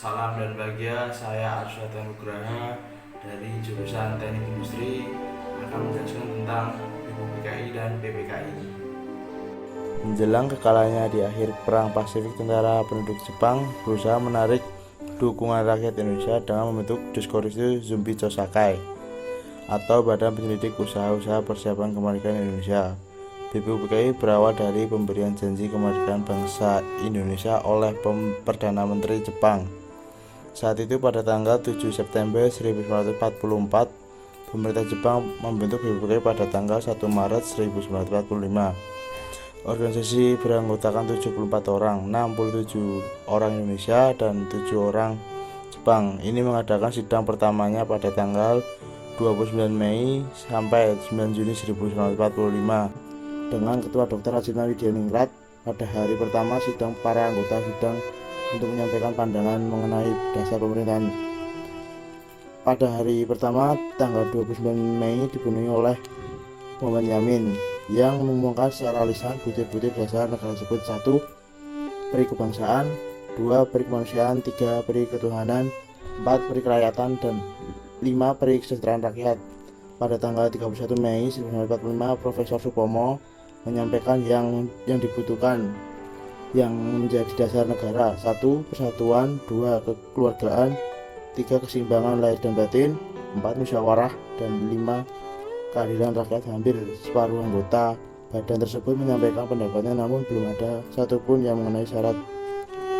Salam dan bahagia, saya Arsyad Nugraha dari jurusan Teknik Industri akan menjelaskan tentang BPKI dan PPKI. Menjelang kekalahannya di akhir Perang Pasifik, tentara penduduk Jepang berusaha menarik dukungan rakyat Indonesia dengan membentuk Diskorisi Zumbi Chosakai atau Badan Penyelidik Usaha-Usaha Persiapan Kemerdekaan Indonesia. BPUPKI berawal dari pemberian janji kemerdekaan bangsa Indonesia oleh Perdana Menteri Jepang. Saat itu pada tanggal 7 September 1944, pemerintah Jepang membentuk BPUPKI pada tanggal 1 Maret 1945. Organisasi beranggotakan 74 orang, 67 orang Indonesia dan 7 orang Jepang. Ini mengadakan sidang pertamanya pada tanggal 29 Mei sampai 9 Juni 1945 dengan Ketua Dr. Rajitna Widyaningrat. Pada hari pertama sidang, para anggota sidang untuk menyampaikan pandangan mengenai dasar pemerintahan. Pada hari pertama tanggal 29 Mei dipenuhi oleh Muhammad Yamin yang mengumumkan secara lisan butir-butir dasar negara tersebut: 1. Peri kebangsaan, 2. Peri kemanusiaan, 3. Peri ketuhanan, 4. Peri kerakyatan, dan 5. Peri kesejahteraan rakyat. Pada tanggal 31 Mei 1945, Profesor Supomo menyampaikan yang dibutuhkan yang menjadi dasar negara: 1. Persatuan, 2. Kekeluargaan, 3. Keseimbangan lahir dan batin, 4. Musyawarah, dan 5. Kehadiran rakyat. Hampir separuh anggota badan tersebut menyampaikan pendapatnya, namun belum ada satupun yang mengenai syarat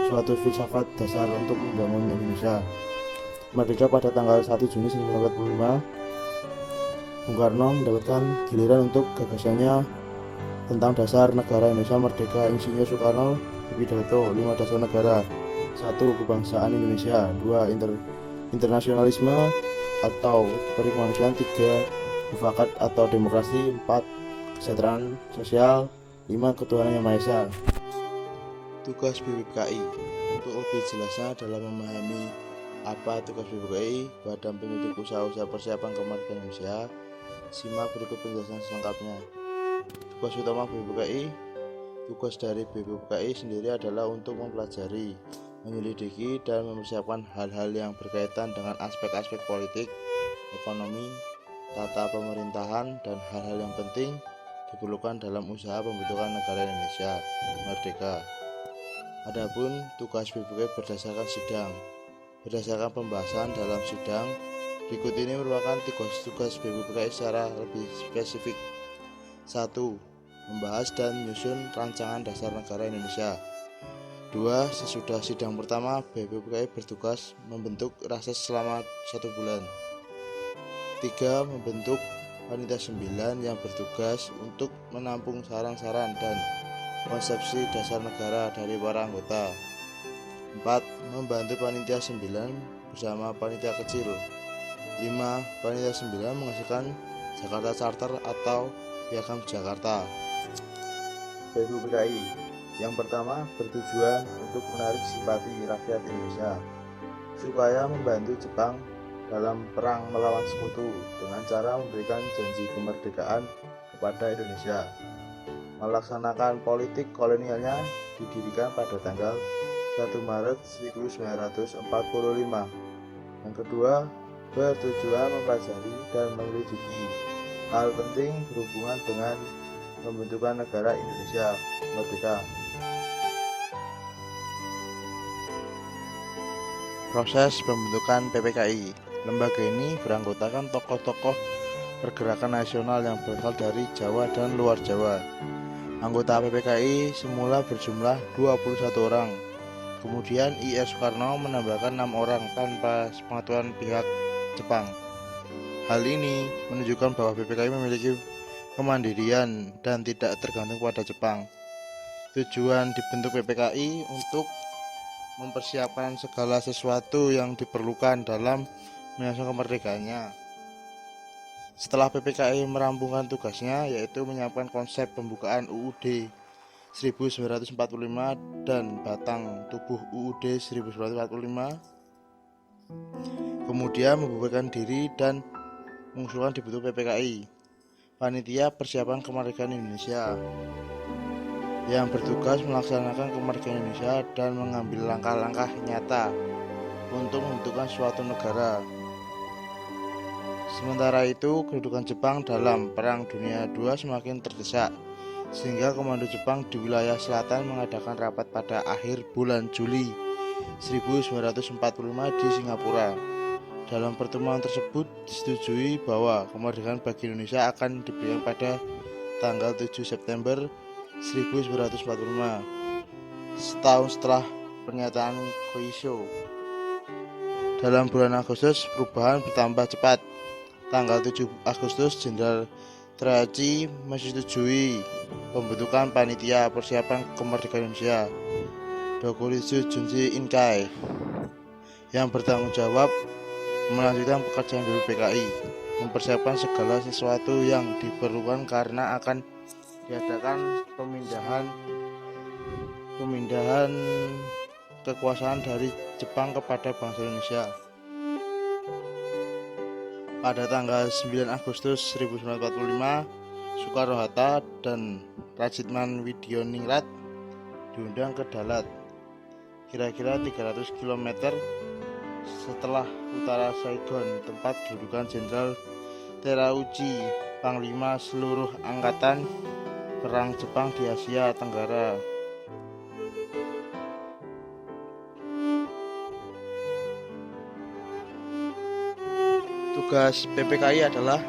suatu filsafat dasar untuk membangun Indonesia merdeka. Pada tanggal 1 Juni 1945, Bung Karno mendapatkan giliran untuk gagasannya tentang dasar negara Indonesia merdeka. Insinyur Soekarno berpidato 5 dasar negara: 1. Kebangsaan Indonesia, 2. Internasionalisme atau peri kemanusiaan, 3. Mufakat atau demokrasi, 4. Kesejahteraan sosial, 5. Ketuhanan Yang Maha Esa. Tugas BPKI. Untuk lebih jelasnya dalam memahami apa tugas BPKI, Badan Penyelidik Usaha-Usaha Persiapan Kemerdekaan Indonesia, simak berikut penjelasan selengkapnya. Tugas utama BPKI. Tugas dari BPKI sendiri adalah untuk mempelajari, menyelidiki, dan mempersiapkan hal-hal yang berkaitan dengan aspek-aspek politik, ekonomi, tata pemerintahan, dan hal-hal yang penting diperlukan dalam usaha pembentukan negara Indonesia merdeka. Adapun tugas BPKI berdasarkan sidang. Berdasarkan pembahasan dalam sidang, berikut ini merupakan tugas-tugas BPKI secara lebih spesifik. 1. Membahas dan menyusun rancangan dasar negara Indonesia. 2. Sesudah sidang pertama, BPKI bertugas membentuk rases selama 1 bulan. 3. Membentuk panitia 9 yang bertugas untuk menampung saran-saran dan konsepsi dasar negara dari para anggota. 4. Membantu panitia 9 bersama panitia kecil. 5. Panitia 9 menghasilkan Jakarta Charter atau Piagam Jakarta. BPKI yang pertama bertujuan untuk menarik simpati rakyat Indonesia supaya membantu Jepang dalam perang melawan sekutu dengan cara memberikan janji kemerdekaan kepada Indonesia. Melaksanakan politik kolonialnya didirikan pada tanggal 1 Maret 1945. Yang kedua, bertujuan mempelajari dan menyelidiki hal penting berhubungan dengan pembentukan negara Indonesia merdeka. Proses pembentukan PPKI. Lembaga ini beranggotakan tokoh-tokoh pergerakan nasional yang berasal dari Jawa dan luar Jawa. Anggota PPKI semula berjumlah 21 orang. Kemudian IR Soekarno menambahkan 6 orang tanpa sepengetahuan pihak Jepang. Hal ini menunjukkan bahwa PPKI memiliki kemandirian dan tidak tergantung pada Jepang. Tujuan dibentuk PPKI untuk mempersiapkan segala sesuatu yang diperlukan dalam menyusun kemerdekaannya. Setelah PPKI merampungkan tugasnya, yaitu menyiapkan konsep pembukaan UUD 1945 dan batang tubuh UUD 1945, kemudian membubarkan diri dan mengusulkan dibentuk PPKI, Panitia Persiapan Kemerdekaan Indonesia, yang bertugas melaksanakan kemerdekaan Indonesia dan mengambil langkah-langkah nyata untuk membentukkan suatu negara. Sementara itu, kedudukan Jepang dalam Perang Dunia II semakin terdesak, sehingga komando Jepang di wilayah selatan mengadakan rapat pada akhir bulan Juli 1945 di Singapura. Dalam pertemuan tersebut disetujui bahwa kemerdekaan bagi Indonesia akan diberikan pada tanggal 7 September 1945, setahun setelah pernyataan Koisho. Dalam bulan Agustus, perubahan bertambah cepat. Tanggal 7 Agustus, Jenderal Terauchi menyetujui pembentukan Panitia Persiapan Kemerdekaan Indonesia Dokuritsu Junshi Inkai yang bertanggung jawab melanjutkan pekerjaan BPKI, mempersiapkan segala sesuatu yang diperlukan karena akan diadakan pemindahan kekuasaan dari Jepang kepada bangsa Indonesia. Pada tanggal 9 Agustus 1945, Soekarno-Hatta dan Rajitman Widyoningrat diundang ke Dalat, kira-kira 300 km setelah utara Saigon, tempat kedudukan Jenderal Terauchi, Panglima seluruh angkatan perang Jepang di Asia Tenggara. Tugas PPKI adalah: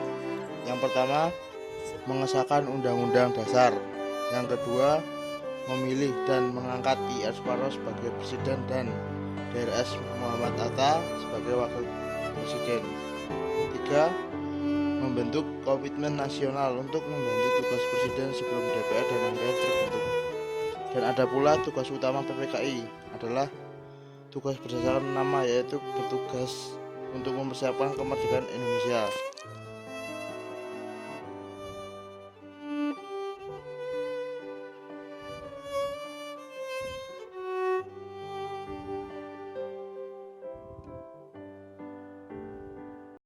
yang pertama, mengesahkan Undang-Undang Dasar; yang kedua, memilih dan mengangkat I.R. Soekarno sebagai Presiden dan Drs. Muhammad Hatta sebagai Wakil Presiden. 3. Membentuk komitmen nasional untuk membantu tugas Presiden sebelum DPR dan MPR terbentuk. Dan ada pula tugas utama PPKI adalah tugas berdasarkan nama, yaitu bertugas untuk mempersiapkan kemerdekaan Indonesia.